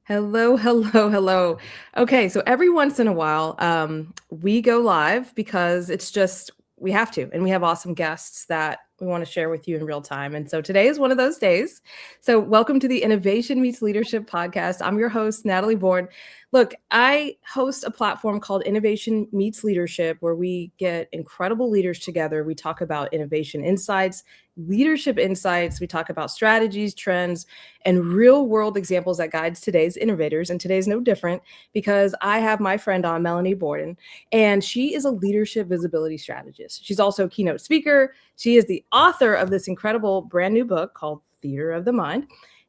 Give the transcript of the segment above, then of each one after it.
Hello, hello, hello. Okay, so every once in a while, we go live because it's just we have to, and we have awesome guests that we want to share with you in real time. And so today is one of those days. So welcome to the Innovation Meets Leadership podcast. I'm your host, Natalie Borden. Look, I host a platform called Innovation Meets Leadership where we get incredible leaders together. We talk about innovation insights, leadership insights. We talk about strategies, trends, and real world examples that guides today's innovators. And today's no different because I have my friend on, Melanie Borden, and she is a leadership visibility strategist. She's also a keynote speaker. She is the author of this incredible brand new book called Theater of the Mind.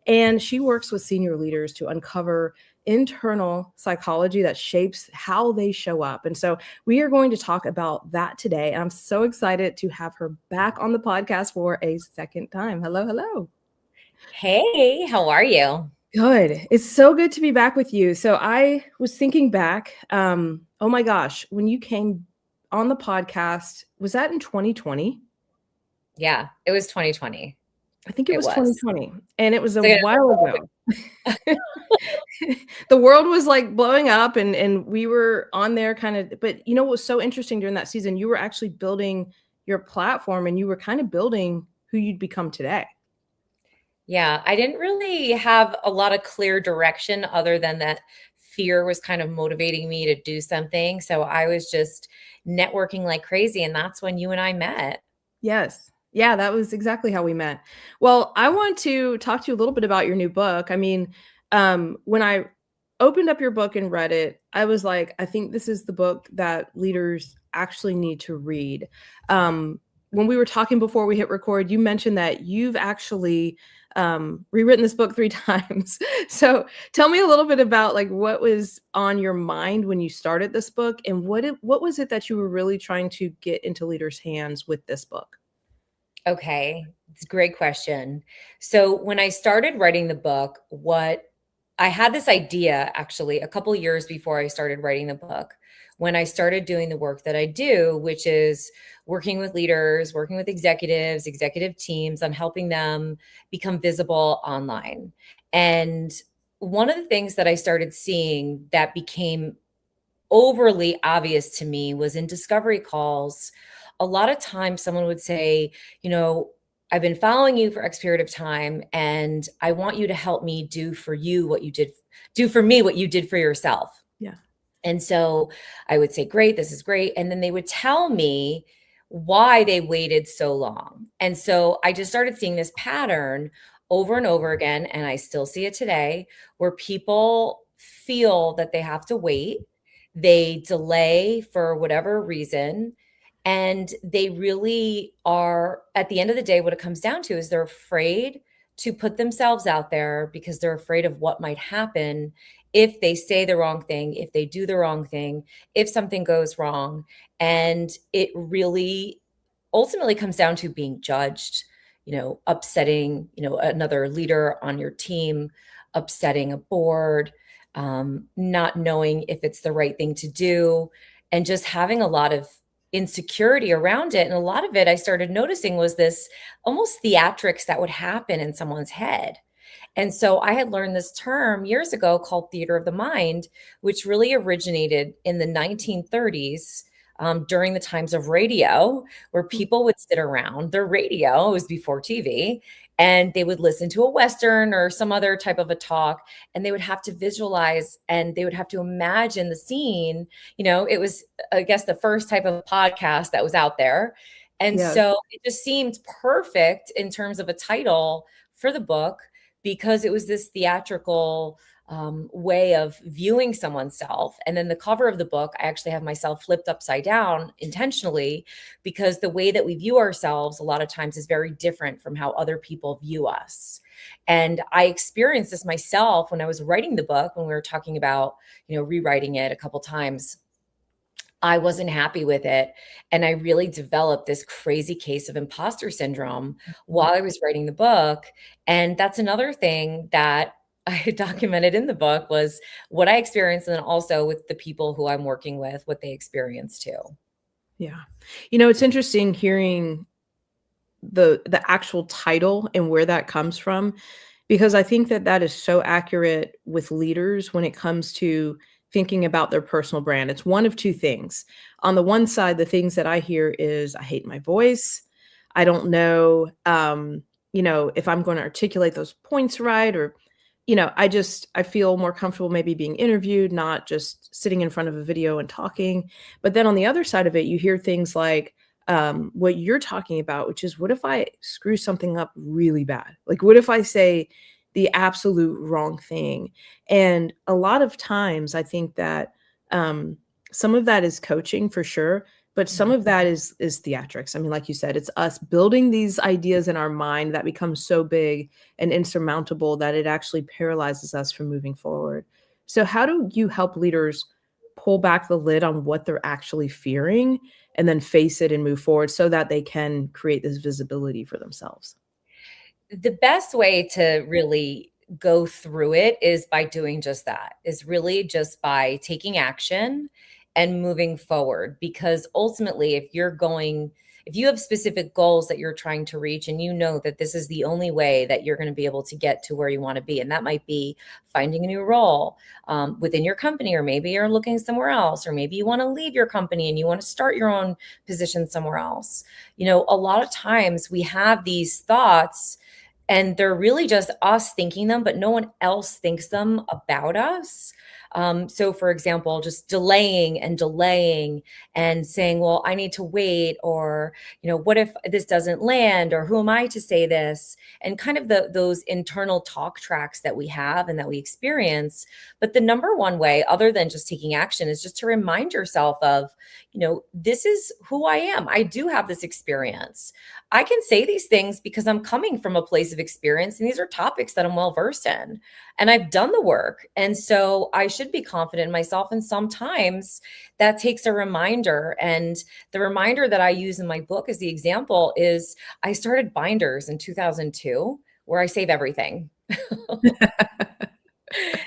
And she works with senior leaders to uncover internal psychology that shapes how they show up. And so we are going to talk about that today. And I'm so excited to have her back on the podcast for a second time. Hello, hello. Hey, how are you? Good. It's so good to be back with you. So I was thinking back, oh my gosh, when you came on the podcast, was that in 2020? Yeah, it was 2020. I think it It was was. 2020, and it was a So, yeah, while ago. The world was like blowing up and we were on there kind of, but you know what was so interesting during that season? You were actually building your platform and you were kind of building who you'd become today. yeah, I didn't really have a lot of clear direction other than that fear was kind of motivating me to do something. So I was just networking like crazy. And that's when you and I met. Yes. Yeah, that was exactly how we met. Well, I want to talk to you a little bit about your new book. I mean, when I opened up your book and read it, I was like, I think this is the book that leaders actually need to read. When we were talking before we hit record, you mentioned that you've actually rewritten this book 3 times. So tell me a little bit about like what was on your mind when you started this book, and what was it that you were really trying to get into leaders' hands with this book? Okay, it's a great question. So when I started writing the book, what I had this idea actually a couple years before I started writing the book. When I started doing the work that I do, which is working with leaders, working with executives, executive teams on helping them become visible online. And one of the things that I started seeing that became overly obvious to me was in discovery calls. A lot of times someone would say, you know, I've been following you for X period of time, and I want you to help me do for you what you did, do for me what you did for yourself. Yeah. And so I would say, great, this is great. And then they would tell me why they waited so long. And so I just started seeing this pattern over and over again. And I still see it today where people feel that they have to wait, they delay for whatever reason. And they really are, at the end of the day, what it comes down to is they're afraid to put themselves out there because they're afraid of what might happen if they say the wrong thing, if they do the wrong thing, if something goes wrong. And it really ultimately comes down to being judged, upsetting, another leader on your team, upsetting a board, not knowing if it's the right thing to do, and just having a lot of insecurity around it. And a lot of it I started noticing was this almost theatrics that would happen in someone's head. And so I had learned this term years ago called theater of the mind, which really originated in the 1930s, during the times of radio, where people would sit around their radio, it was before TV, and they would listen to a Western or some other type of a talk, and they would have to visualize and they would have to imagine the scene. It was, I guess, the first type of podcast that was out there. And Yes. so it just seemed perfect in terms of a title for the book because it was this theatrical way of viewing someone's self. And then the cover of the book, I actually have myself flipped upside down intentionally because the way that we view ourselves a lot of times is very different from how other people view us. And I experienced this myself when I was writing the book, when we were talking about, rewriting it a couple times. I wasn't happy with it. And I really developed this crazy case of imposter syndrome while I was writing the book. And that's another thing that I had documented in the book was what I experienced, and then also with the people who I'm working with, what they experience too. Yeah. It's interesting hearing the actual title and where that comes from. because I think that that is so accurate with leaders when it comes to thinking about their personal brand. It's one of two things. On the one side, the things that I hear is I hate my voice. I don't know, if I'm going to articulate those points right, or, I feel more comfortable maybe being interviewed, not just sitting in front of a video and talking. But then on the other side of it, you hear things like, what you're talking about, which is what if I screw something up really bad? Like, what if I say the absolute wrong thing? And a lot of times, I think that some of that is coaching for sure, but some Mhm. of that is theatrics. I mean, like you said, it's us building these ideas in our mind that become so big and insurmountable that it actually paralyzes us from moving forward. So, how do you help leaders pull back the lid on what they're actually fearing and then face it and move forward so that they can create this visibility for themselves? The best way to really go through it is by doing just that, is really just by taking action and moving forward. Because ultimately, if you have specific goals that you're trying to reach and you know that this is the only way that you're going to be able to get to where you want to be, and that might be finding a new role within your company, or maybe you're looking somewhere else, or maybe you want to leave your company and you want to start your own position somewhere else. A lot of times we have these thoughts and they're really just us thinking them, but no one else thinks them about us. So, for example, just delaying and delaying and saying, well, I need to wait, or, what if this doesn't land, or who am I to say this? And kind of those internal talk tracks that we have and that we experience. But the number one way, other than just taking action, is just to remind yourself of, this is who I am. I do have this experience. I can say these things because I'm coming from a place of experience, and these are topics that I'm well versed in, and I've done the work. And so I should be confident in myself. And sometimes that takes a reminder. And the reminder that I use in my book as the example is I started binders in 2002 where I save everything.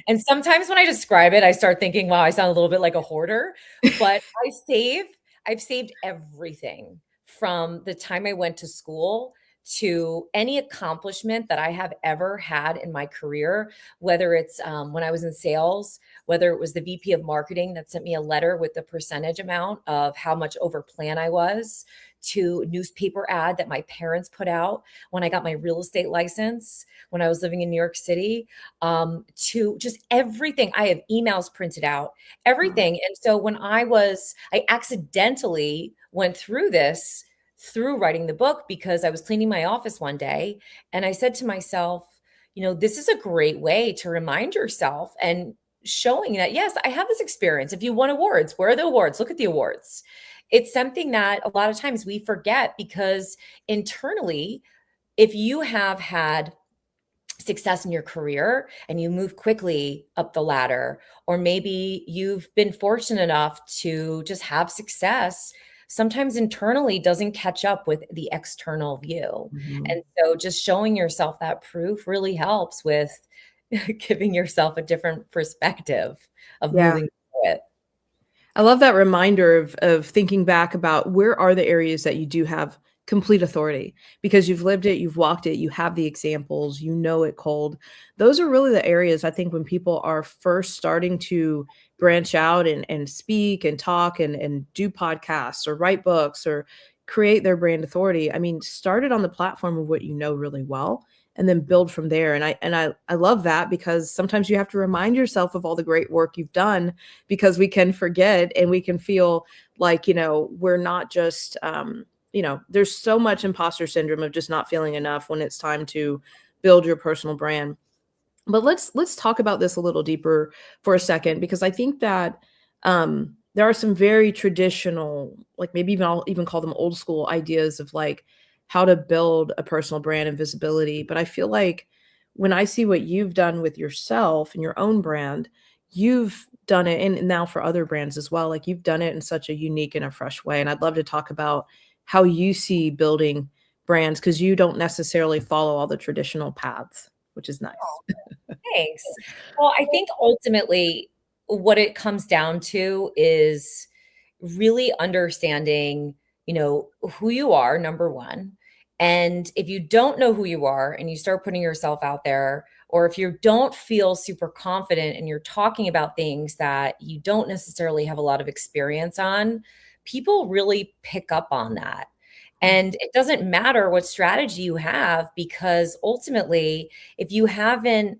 And sometimes when I describe it, I start thinking, wow, I sound a little bit like a hoarder, but I've saved everything from the time I went to school to any accomplishment that I have ever had in my career, whether it's when I was in sales, whether it was the VP of marketing that sent me a letter with the percentage amount of how much over plan I was, to newspaper ad that my parents put out when I got my real estate license when I was living in New York City, to just everything. I have emails printed out, Wow. everything. And so I accidentally went through this through writing the book because I was cleaning my office one day and I said to myself, this is a great way to remind yourself and showing that, yes, I have this experience. If you won awards, where are the awards? Look at the awards. It's something that a lot of times we forget because internally, if you have had success in your career and you move quickly up the ladder, or maybe you've been fortunate enough to just have success, sometimes internally doesn't catch up with the external view. Mhm. And so just showing yourself that proof really helps with giving yourself a different perspective of Yeah. moving through it. I love that reminder of thinking back about where are the areas that you do have complete authority because you've lived it, you've walked it, you have the examples, you know it cold. Those are really the areas I think when people are first starting to branch out and speak and talk and do podcasts or write books or create their brand authority. I mean, start it on the platform of what you know really well and then build from there. And I love that because sometimes you have to remind yourself of all the great work you've done because we can forget and we can feel like, we're not just, there's so much imposter syndrome of just not feeling enough when it's time to build your personal brand. But let's talk about this a little deeper for a second because I think that there are some very traditional, like maybe even I'll even call them old school ideas of like how to build a personal brand and visibility. But I feel like when I see what you've done with yourself and your own brand, you've done it, and now for other brands as well. Like you've done it in such a unique and a fresh way. And I'd love to talk about how you see building brands because you don't necessarily follow all the traditional paths, which is nice. Thanks. Well, I think ultimately what it comes down to is really understanding, who you are, number one, And if you don't know who you are and you start putting yourself out there, or if you don't feel super confident and you're talking about things that you don't necessarily have a lot of experience on, people really pick up on that. And it doesn't matter what strategy you have, because ultimately, if you haven't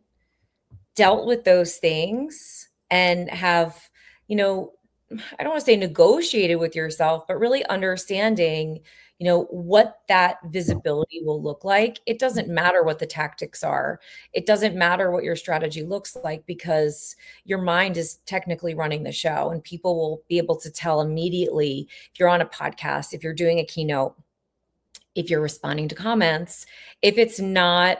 dealt with those things and have, you know, I don't want to say negotiated with yourself, but really understanding, what that visibility will look like. It doesn't matter what the tactics are. It doesn't matter what your strategy looks like, because your mind is technically running the show, and people will be able to tell immediately if you're on a podcast, if you're doing a keynote, if you're responding to comments, if it's not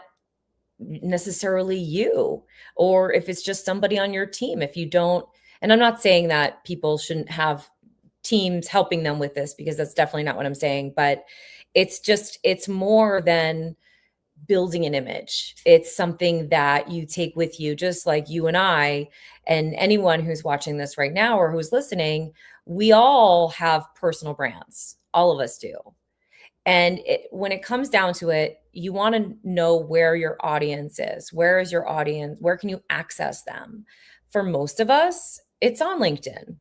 necessarily you, or if it's just somebody on your team. If you don't, and I'm not saying that people shouldn't have teams helping them with this, because that's definitely not what I'm saying, but it's more than building an image. It's something that you take with you, just like you and I, and anyone who's watching this right now or who's listening. We all have personal brands. All of us do. And when it comes down to it, you want to know where your audience is. Where is your audience? Where can you access them? For most of us, it's on LinkedIn.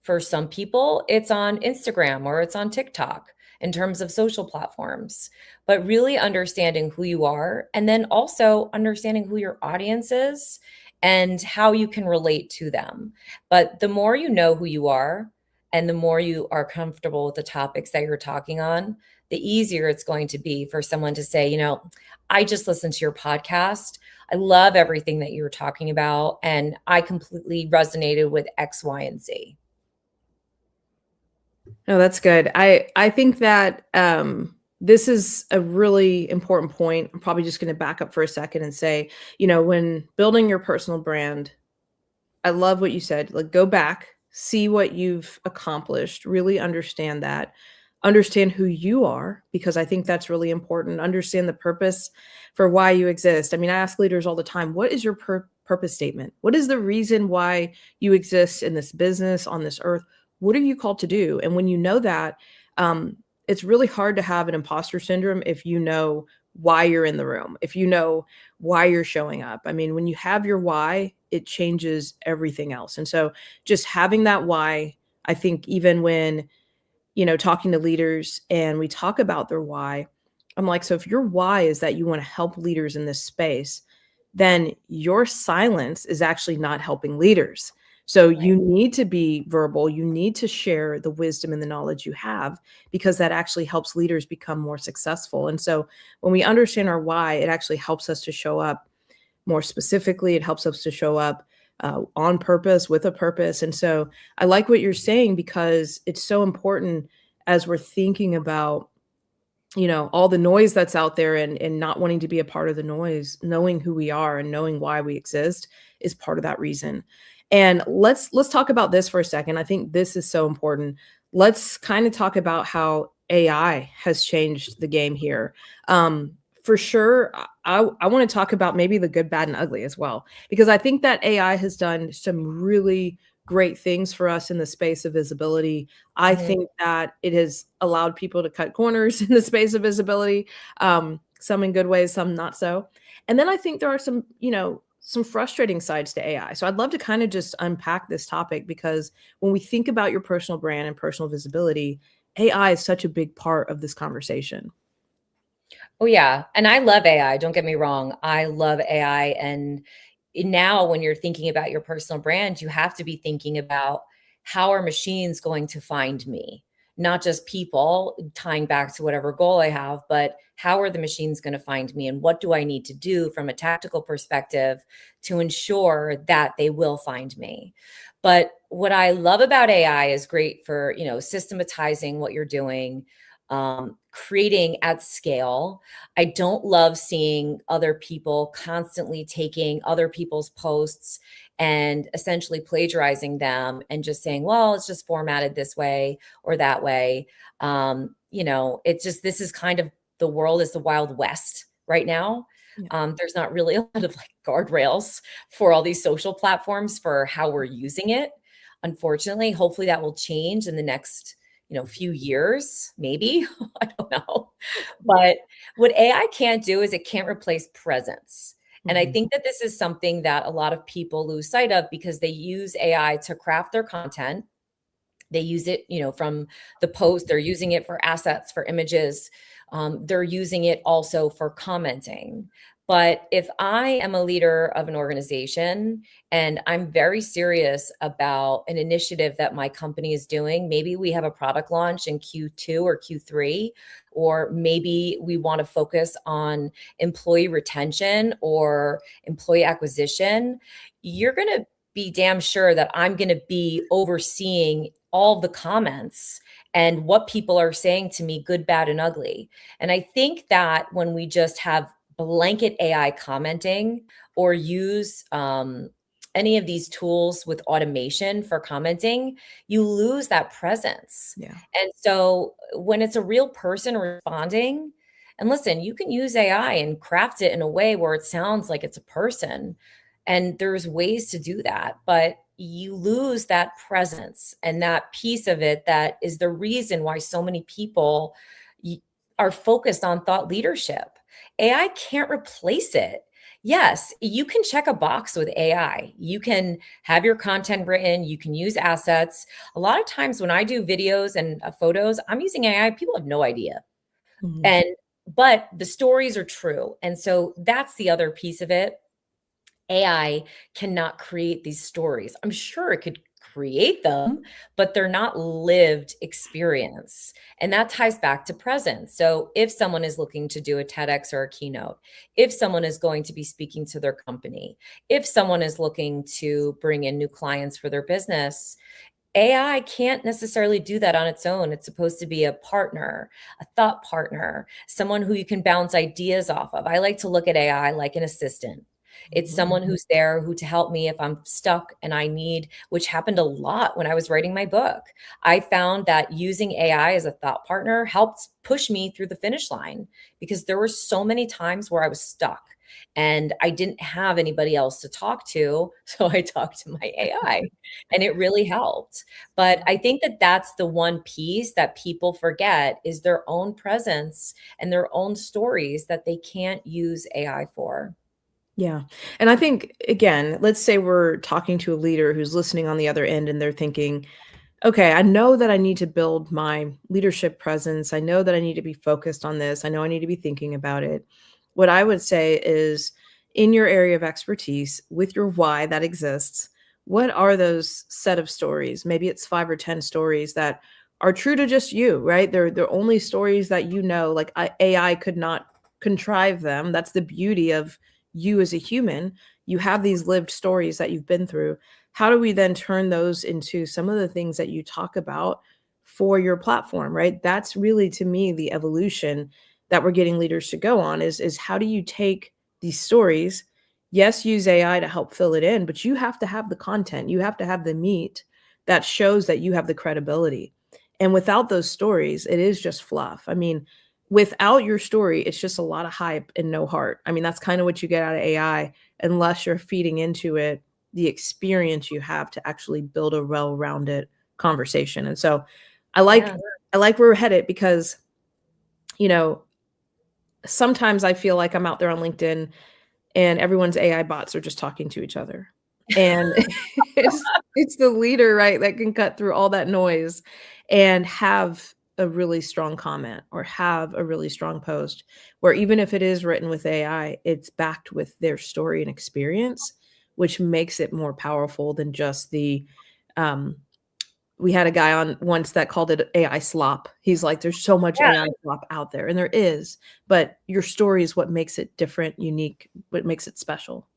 For some people, it's on Instagram or it's on TikTok in terms of social platforms. But really understanding who you are, and then also understanding who your audience is and how you can relate to them. But the more you know who you are, and the more you are comfortable with the topics that you're talking on, the easier it's going to be for someone to say, I just listened to your podcast. I love everything that you were talking about, and I completely resonated with X, Y, and Z. No, that's good. I think that this is a really important point. I'm probably just going to back up for a second and say, when building your personal brand, I love what you said. Like, go back, see what you've accomplished, really understand that, understand who you are, because I think that's really important. Understand the purpose for why you exist. I mean, I ask leaders all the time, what is your purpose statement? What is the reason why you exist in this business, on this earth? What are you called to do? And when you know that, it's really hard to have an imposter syndrome if you know why you're in the room, if you know why you're showing up. I mean, when you have your why, it changes everything else. And so just having that why, I think even when, talking to leaders and we talk about their why, I'm like, so if your why is that you want to help leaders in this space, then your silence is actually not helping leaders. So Right. you need to be verbal. You need to share the wisdom and the knowledge you have, because that actually helps leaders become more successful. And so when we understand our why, it actually helps us to show up more specifically. It helps us to show up on purpose, with a purpose. And so I like what you're saying, because it's so important as we're thinking about all the noise that's out there, and not wanting to be a part of the noise. Knowing who we are and knowing why we exist is part of that reason. And let's talk about this for a second. I think this is so important. Let's kind of talk about how AI has changed the game here. For sure, I want to talk about maybe the good, bad, and ugly as well, because I think that AI has done some really great things for us in the space of visibility. I Mhm. think that it has allowed people to cut corners in the space of visibility, some in good ways, some not so. And then I think there are some frustrating sides to AI. So I'd love to kind of just unpack this topic, because when we think about your personal brand and personal visibility, AI is such a big part of this conversation. Oh, yeah. And I love AI. Don't get me wrong. I love AI. And now, when you're thinking about your personal brand, you have to be thinking about, how are machines going to find me? Not just people, tying back to whatever goal I have, but how are the machines going to find me? And what do I need to do from a tactical perspective to ensure that they will find me? But what I love about AI is great for, systematizing what you're doing, creating at scale. I don't love seeing other people constantly taking other people's posts and essentially plagiarizing them and just saying, well, it's just formatted this way or that way. It's just, this is kind of, the world is the Wild West right now. Yeah. There's not really a lot of like guardrails for all these social platforms for how we're using it. Unfortunately, hopefully that will change in the next few years, maybe. I don't know. But what AI can't do is it can't replace presence. And I Mhm. think that this is something that a lot of people lose sight of because they use AI to craft their content. They use it, from the post. They're using it for assets, for images. They're using it also for commenting. But if I am a leader of an organization and I'm very serious about an initiative that my company is doing, maybe we have a product launch in Q2 or Q3, or maybe we want to focus on employee retention or employee acquisition, you're going to be damn sure that I'm going to be overseeing all the comments and what people are saying to me, good, bad, and ugly. And I think that when we just have blanket AI commenting or use any of these tools with automation for commenting, you lose that presence. Yeah. And so when it's a real person responding, and listen, you can use AI and craft it in a way where it sounds like it's a person. And there's ways to do that, but you lose that presence and that piece of it that is the reason why so many people y- are focused on thought leadership. AI can't replace it. Yes, you can check a box with AI. You can have your content written, you can use assets. A lot of times when I do videos and photos, I'm using AI, people have no idea. Mhm. And but the stories are true. And so that's the other piece of it. AI cannot create these stories. I'm sure it could create them, but they're not lived experience. And that ties back to presence. So if someone is looking to do a TEDx or a keynote, if someone is going to be speaking to their company, if someone is looking to bring in new clients for their business, AI can't necessarily do that on its own. It's supposed to be a partner, a thought partner, someone who you can bounce ideas off of. I like to look at AI like an assistant. It's Mhm. someone who's there who to help me if I'm stuck and I need, which happened a lot when I was writing my book. I found that using AI as a thought partner helped push me through the finish line because there were so many times where I was stuck and I didn't have anybody else to talk to. So I talked to my AI and it really helped. But I think that that's the one piece that people forget is their own presence and their own stories that they can't use AI for. Yeah. And I think, again, let's say we're talking to a leader who's listening on the other end and they're thinking, okay, I know that I need to build my leadership presence. I know that I need to be focused on this. I know I need to be thinking about it. What I would say is in your area of expertise, with your why that exists, what are those set of stories? Maybe it's 5 or 10 stories that are true to just you, right? They're only stories that you know, like AI could not contrive them. That's the beauty of you as a human. You have these lived stories that you've been through. How do we then turn those into some of the things that you talk about for your platform, right? That's really, to me, the evolution that we're getting leaders to go on is how do you take these stories, yes, use AI to help fill it in, but you have to have the content, you have to have the meat that shows that you have the credibility. And without those stories, it is just fluff. I mean, without your story, it's just a lot of hype and no heart. I mean, that's kind of what you get out of AI unless you're feeding into it the experience you have to actually build a well-rounded conversation. And so I like Yeah. I like where we're headed because, you know, sometimes I feel like I'm out there on LinkedIn and everyone's AI bots are just talking to each other. And it's the leader, right, that can cut through all that noise and have a really strong comment or have a really strong post where even if it is written with AI, it's backed with their story and experience, which makes it more powerful than just the um we had a guy on once that called it AI slop. He's like, "There's so much Yeah. AI slop out there," and there is, but your story is what makes it different, unique, what makes it special.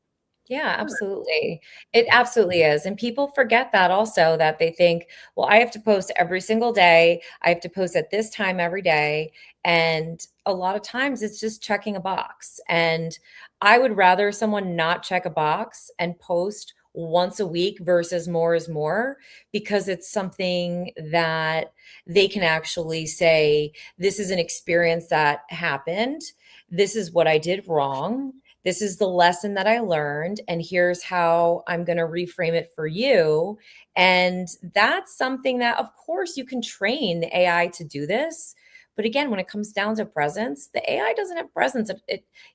Yeah, absolutely. It absolutely is. And people forget that also that they think, well, I have to post every single day. I have to post at this time every day. And a lot of times it's just checking a box. And I would rather someone not check a box and post once a week versus more is more because it's something that they can actually say, this is an experience that happened. This is what I did wrong This is the lesson that I learned, and here's how I'm going to reframe it for you. And that's something that, of course, you can train the AI to do this. But again, when it comes down to presence, the AI doesn't have presence.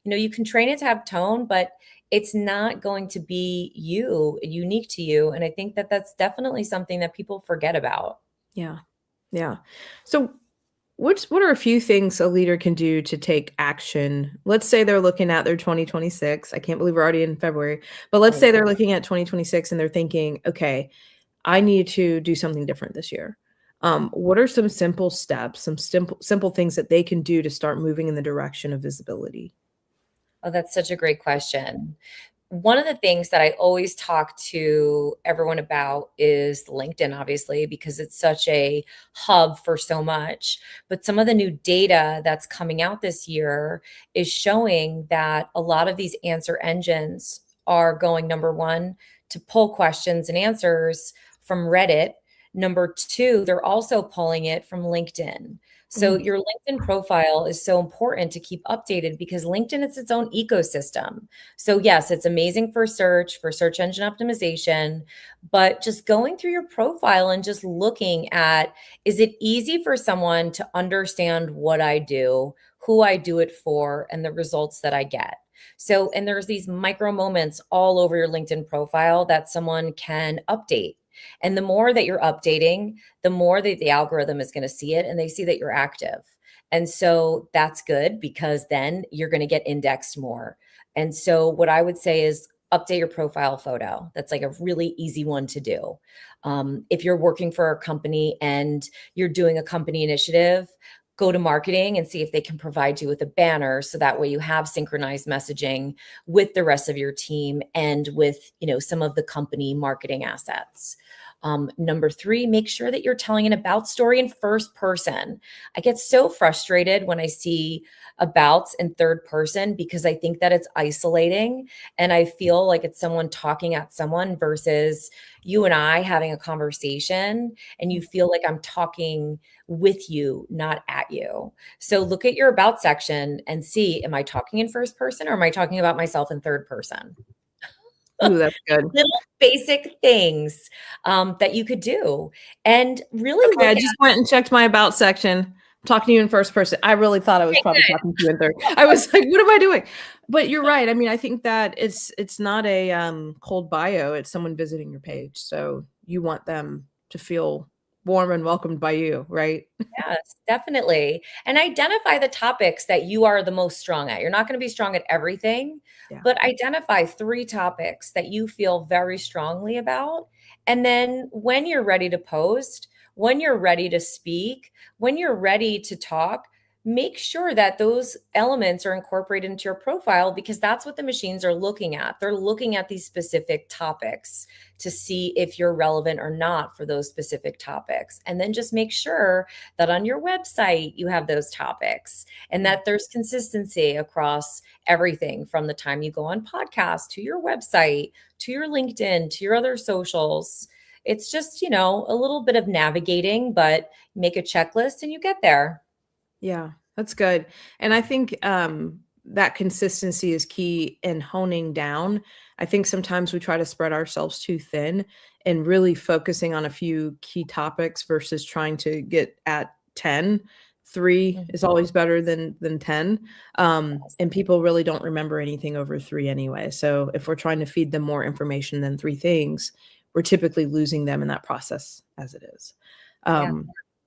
You can train it to have tone, but it's not going to be unique to you. And I think that that's definitely something that people forget about. Yeah. Yeah. So what are a few things a leader can do to take action? Let's say they're looking at their 2026. I can't believe we're already in February, but let's Right. say they're looking at 2026 and they're thinking, okay, I need to do something different this year. What are some simple steps, some simple things that they can do to start moving in the direction of visibility? Oh, that's such a great question. One of the things that I always talk to everyone about is LinkedIn, obviously, because it's such a hub for so much. But some of the new data that's coming out this year is showing that a lot of these answer engines are going, number one, to pull questions and answers from Reddit. Number two, they're also pulling it from LinkedIn. So Mm, your LinkedIn profile is so important to keep updated because LinkedIn is its own ecosystem. So yes, it's amazing for search engine optimization, but just going through your profile and just looking at, is it easy for someone to understand what I do, who I do it for, and the results that I get? So, and there's these micro moments all over your LinkedIn profile that someone can update. And the more that you're updating, the more that the algorithm is going to see it and they see that you're active. And so that's good because then you're going to get indexed more. And so what I would say is update your profile photo. That's like a really easy one to do. If you're working for a company and you're doing a company initiative, go to marketing and see if they can provide you with a banner so that way you have synchronized messaging with the rest of your team and with some of the company marketing assets. Number three, make sure that you're telling an about story in first person. I get so frustrated when I see abouts in third person because I think that it's isolating and I feel like it's someone talking at someone versus you and I having a conversation and you feel like I'm talking with you, not at you. So look at your about section and see, am I talking in first person or am I talking about myself in third person? ooh, that's good. Little basic things that you could do and really Okay, I look at. just went and checked my about section. I'm talking to you in first person. I really thought I was Okay, probably good. talking to you in third. I was like, "What am I doing?" But you're right. I mean, I think that it's not a, cold bio, it's someone visiting your page, so you want them to feel warm and welcomed by you, right? Yes, definitely. And identify the topics that you are the most strong at. You're not going to be strong at everything, Yeah. but identify three topics that you feel very strongly about. And then when you're ready to post, when you're ready to speak, when you're ready to talk, make sure that those elements are incorporated into your profile because that's what the machines are looking at. They're looking at these specific topics to see if you're relevant or not for those specific topics. And then just make sure that on your website you have those topics and Mm. that there's consistency across everything from the time you go on podcast to your website to your LinkedIn to your other socials. It's just, a little bit of navigating, but make a checklist and you get there. Yeah, that's good. And I think that consistency is key in honing down. I think sometimes we try to spread ourselves too thin and really focusing on a few key topics versus trying to get at 10. 3 Mhm. is always better than 10. And people really don't remember anything over 3 anyway. So if we're trying to feed them more information than 3 things, we're typically losing them in that process as it is. Yeah.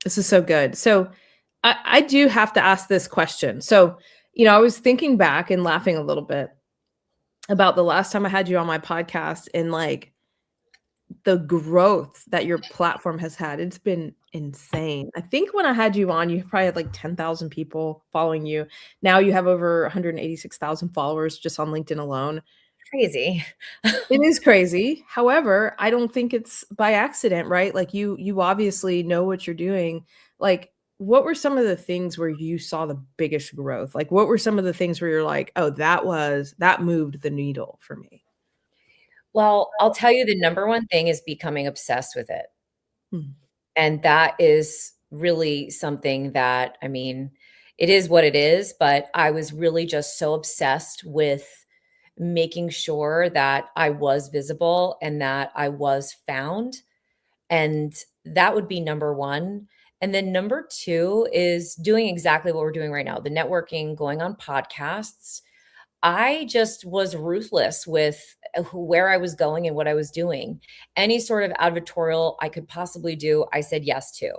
This is so good. So I do have to ask this question. So, I was thinking back and laughing a little bit about the last time I had you on my podcast and like the growth that your platform has had. It's been insane. I think when I had you on, you probably had like 10,000 people following you. Now you have over 186,000 followers just on LinkedIn alone. Crazy. It is crazy. However, I don't think it's by accident, right? Like you obviously know what you're doing. Like what were some of the things where you saw the biggest growth? Like what were some of the things where you're like, "Oh, that moved the needle for me." Well, I'll tell you the number one thing is becoming obsessed with it. Mm, And that is really something that, I mean, it is what it is, but I was really just so obsessed with making sure that I was visible and that I was found. And that would be number one. And then number two is doing exactly what we're doing right now, the networking, going on podcasts. I just was ruthless with where I was going and what I was doing. Any sort of advertorial I could possibly do, I said yes to.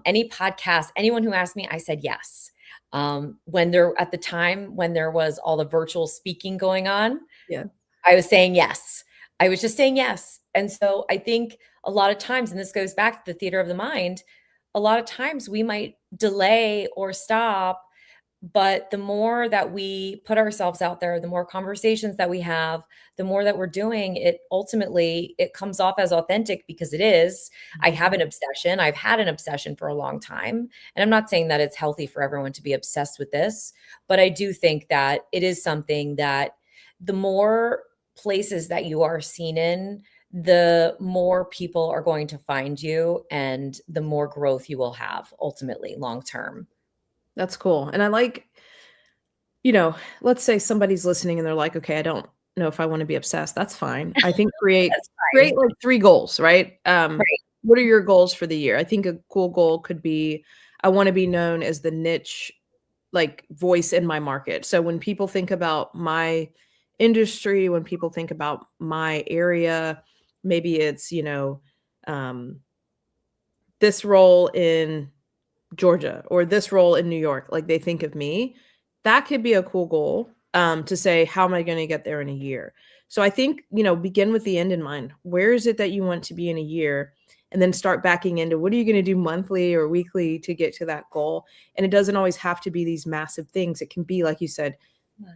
Any podcast, anyone who asked me, I said yes. When there, at the time when there was all the virtual speaking going on, Yeah. I was saying yes. I was just saying yes. And so I think a lot of times, and this goes back to the theater of the mind, a lot of times we might delay or stop, but the more that we put ourselves out there, the more conversations that we have, the more that we're doing it, ultimately it comes off as authentic because it is. I have an obsession. I've had an obsession for a long time. And I'm not saying that it's healthy for everyone to be obsessed with this, but I do think that it is something that the more places that you are seen in, the more people are going to find you and the more growth you will have ultimately long term. That's cool. And I like, let's say somebody's listening and they're like, "Okay, I don't know if I wanna be obsessed." That's fine. I think That's create, fine. like, 3 goals, right? Right. What are your goals for the year? I think a cool goal could be, I wanna be known as the niche, like, voice in my market. So when people think about my industry, when people think about my area, maybe it's, um, this role in Georgia or this role in New York, like they think of me, that could be a cool goal, to say, how am I going to get there in a year? So I think, begin with the end in mind. Where is it that you want to be in a year? And then start backing into what are you going to do monthly or weekly to get to that goal? And it doesn't always have to be these massive things. It can be, like you said,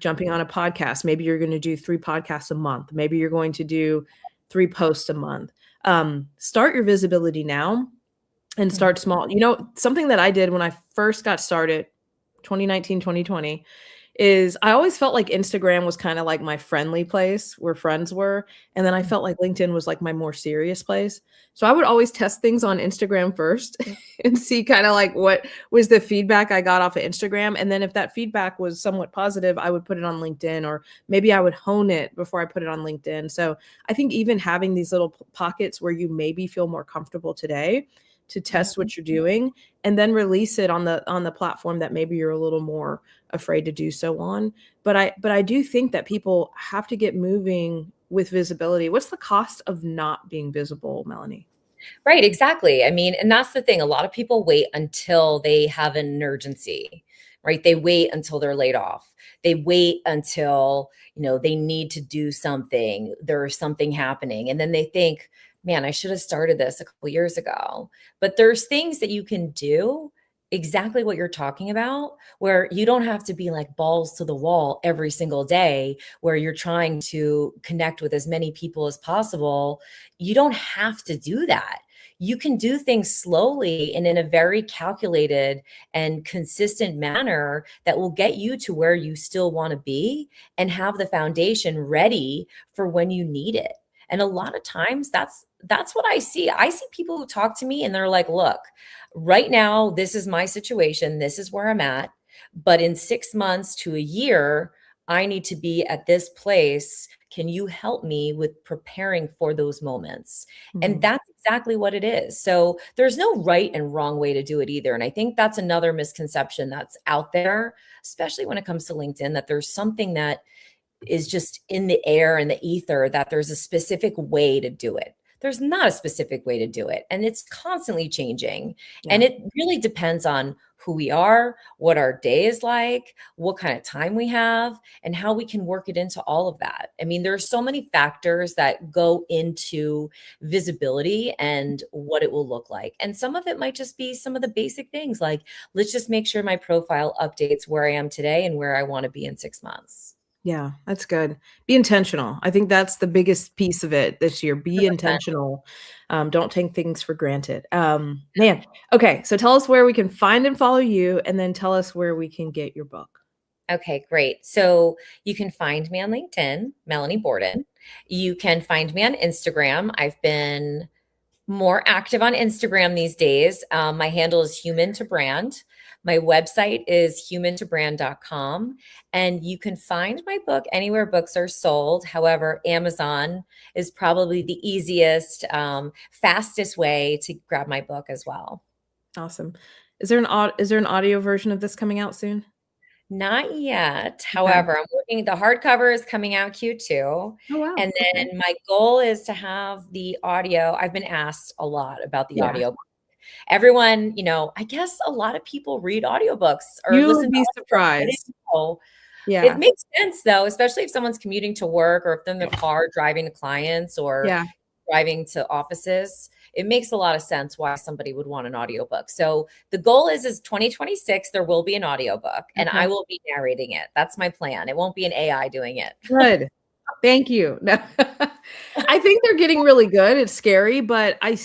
jumping on a podcast. Maybe you're going to do 3 podcasts a month. Maybe you're going to do 3 posts a month. Start your visibility now and Mhm. start small. Something that I did when I first got started, 2019, 2020, is I always felt like Instagram was kinda like my friendly place where friends were, and then I felt like LinkedIn was like my more serious place. So I would always test things on Instagram first and see kinda like what was the feedback I got off of Instagram, and then if that feedback was somewhat positive, I would put it on LinkedIn, or maybe I would hone it before I put it on LinkedIn. So I think even having these little pockets where you maybe feel more comfortable today to test Mhm. what you're doing and then release it on the platform that maybe you're a little more afraid to do so on. But I do think that people have to get moving with visibility. What's the cost of not being visible, Melanie? Right, exactly. I mean, and that's the thing. A lot of people wait until they have an urgency, right? They wait until they're laid off. They wait until, they need to do something. There's something happening. And then they think, man, I should have started this a couple years ago. But there's things that you can do exactly what you're talking about, where you don't have to be like balls to the wall every single day, where you're trying to connect with as many people as possible. You don't have to do that. You can do things slowly and in a very calculated and consistent manner that will get you to where you still want to be and have the foundation ready for when you need it. And a lot of times that's what I see. I see people who talk to me and they're like, "Look, right now this is my situation. This is where I'm at, but in 6 months to a year, I need to be at this place. Can you help me with preparing for those moments?" And Mhm. that's exactly what it is. So there's no right and wrong way to do it either. And I think that's another misconception that's out there, especially when it comes to LinkedIn, that there's something that is just in the air and the ether, that there's a specific way to do it. There's not a specific way to do it. And it's constantly changing. And Yeah. it really depends on who we are, what our day is like, what kind of time we have, and how we can work it into all of that. I mean, there are so many factors that go into visibility and what it will look like. And some of it might just be some of the basic things like, let's just make sure my profile updates where I am today and where I want to be in 6 months. Yeah, that's good. Be intentional. I think that's the biggest piece of it this year. Be 100%. intentional. Don't take things for granted. Man, okay, so tell us where we can find and follow you, and then tell us where we can get your book. Okay, great. So you can find me on LinkedIn, Melanie Borden. You can find me on Instagram. I've been more active on Instagram these days. My handle is human to brand. My website is humantobrand.com, and you can find my book anywhere books are sold. However, Amazon is probably the easiest, fastest way to grab my book as well. Awesome. Is there an audio version of this coming out soon? Not yet. Okay. However, I'm working the hardcover is coming out Q2, Oh, wow. and Okay. then my goal is to have the audio. I've been asked a lot about the Yeah. audio. Everyone, I guess a lot of people read audiobooks or You listen would to be audiobooks. I surprised. didn't know. It Yeah. makes sense though, especially if someone's commuting to work or if they're in the car driving to clients or Yeah. driving to offices. It makes a lot of sense why somebody would want an audiobook. So the goal is 2026, there will be an audiobook and I Okay. will be narrating it. That's my plan. It won't be an AI doing it. Good. Thank you. No. I think they're getting really good. It's scary, but I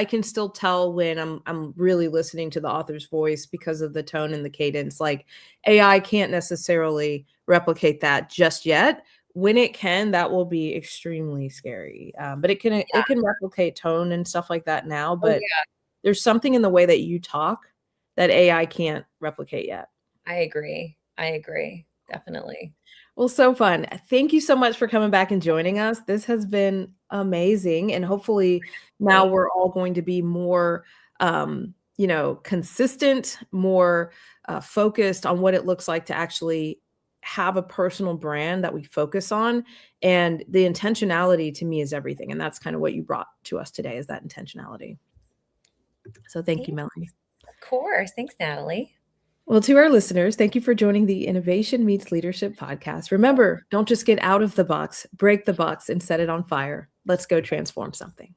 can still tell when I'm really listening to the author's voice because of the tone and the cadence. Like AI can't necessarily replicate that just yet. When it can, that will be extremely scary. But Yeah. it can replicate tone and stuff like that now. Oh But yeah, there's something in the way that you talk that AI can't replicate yet. I agree. I agree. Definitely. Well, so fun. Thank you so much for coming back and joining us. This has been amazing, and hopefully now we're all going to be more, consistent, more focused on what it looks like to actually have a personal brand that we focus on. And the intentionality to me is everything, and that's kind of what you brought to us today is that intentionality. So thank you, Thanks. Melanie. Of course. Thanks, Natalie. Well, to our listeners, thank you for joining the Innovation Meets Leadership podcast. Remember, don't just get out of the box, break the box and set it on fire. Let's go transform something.